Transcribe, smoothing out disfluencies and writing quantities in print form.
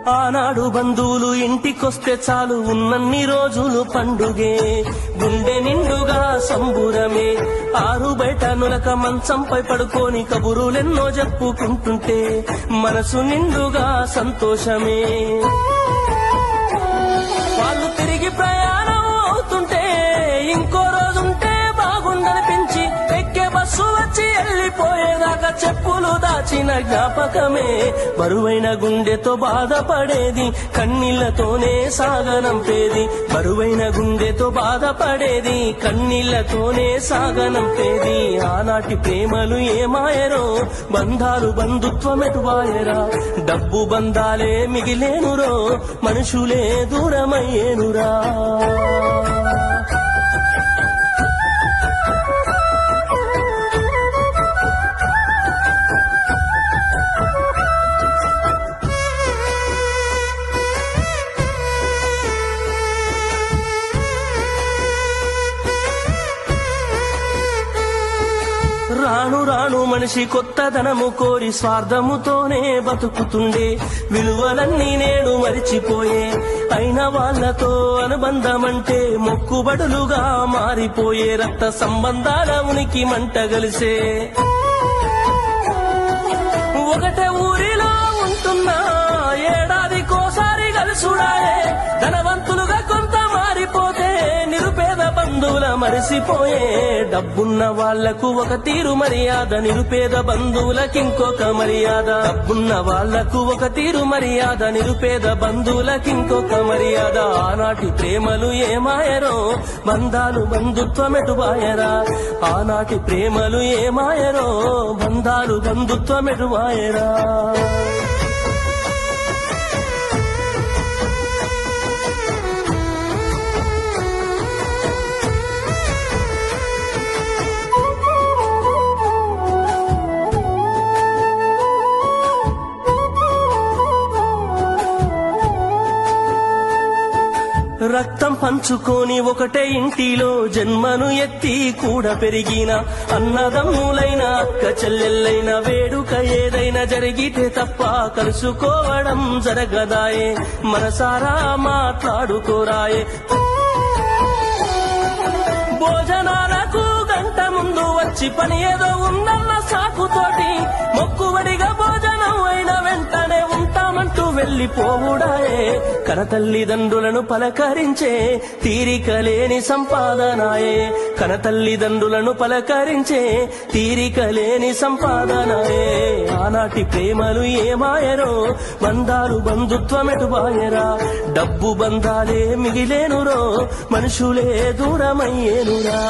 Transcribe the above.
ఆనాడు బంధువులు ఇంటికొస్తే చాలు ఉన్నన్ని రోజులు పండుగే, గుండె నిండుగా సంబురమే. ఆరు బయట నులక మంచంపై పడుకొని కబురులెన్నో చెప్పుకుంటుంటే మనసు నిండుగా సంతోషమే. వాళ్ళు తిరిగి ప్రయాణం అవుతుంటే ఇంకో రోజుంటే బాగుండనిపించి ఎక్కే బస్సు వచ్చి వెళ్ళిపోయేదాకా చెప్పులు దాచిన జ్ఞాపకమే. బరువైన గుండెతో బాధపడేది కన్నీళ్లతోనే సాగనంపేది, బరువైన గుండెతో బాధపడేది కన్నీళ్లతోనే సాగనంపేది. ఆనాటి ప్రేమలు ఏమాయరో, బంధాలు బంధుత్వమెటువాయరా. డబ్బు బంధాలే మిగిలేనురో, మనుషులే దూరమయ్యేనురా. రాను రాను మనిషి కొత్తదనము కోరి స్వార్థముతోనే బతుకుతుండే, విలువలన్నీ నేడు మరిచిపోయే. అయిన వాళ్లతో అనుబంధమంటే మొక్కుబడులుగా మారిపోయే, రక్త సంబంధాల ఉనికి మంట గలిసే. ఒకటే ఊరిలో ఉంటున్నా ఏడాదికోసారి కలుసుడాయే, ధనవంతులుగా కొంత మారిపోతే నిరుపేద బంధువుల మరిసిపోయే. డబ్బున్న వాళ్లకు ఒక తీరు మర్యాద, నిరుపేద బంధువులకింకొక మర్యాద. డబ్బున్న వాళ్లకు ఒక తీరు మర్యాద, నిరుపేద బంధువులకింకొక మర్యాద. ఆనాటి ప్రేమలు ఏమాయరో, బంధాలు బంధుత్వమెటువాయరా. ఆనాటి ప్రేమలు ఏమాయరో, బంధాలు బంధుత్వమెటువాయరా. రక్తం పంచుకొని ఒకటే ఇంటిలో జన్మను ఎత్తి కూడా పెరిగిన అన్నదమ్ములైన అక్క చెల్లెళ్ళైన వేడుక ఏదైనా జరిగితే తప్ప కలుసుకోవడం జరగదాయే, మనసారా మాట్లాడుకోరాయే. భోజనాలకు గంట ముందు వచ్చి పని ఏదో ఉందన్న సాకుతోటి మొక్కుబడిగా భోజనం అయిన వెంటనే ఉంటామంటూ వెళ్లిపోవుడాయే. కనతల్లిదండ్రులను పలకరించే తీరిక లేని సంపాదనాయే, కనతల్లిదండ్రులను పలకరించే తీరిక లేని సంపాదనాయే. ఆనాటి ప్రేమలు ఏమాయరో, బంధాలు బంధుత్వమెటువాయరా. డబ్బు బంధాలే మిగిలేనురో, మనుషులే దూరమయ్యేనురా.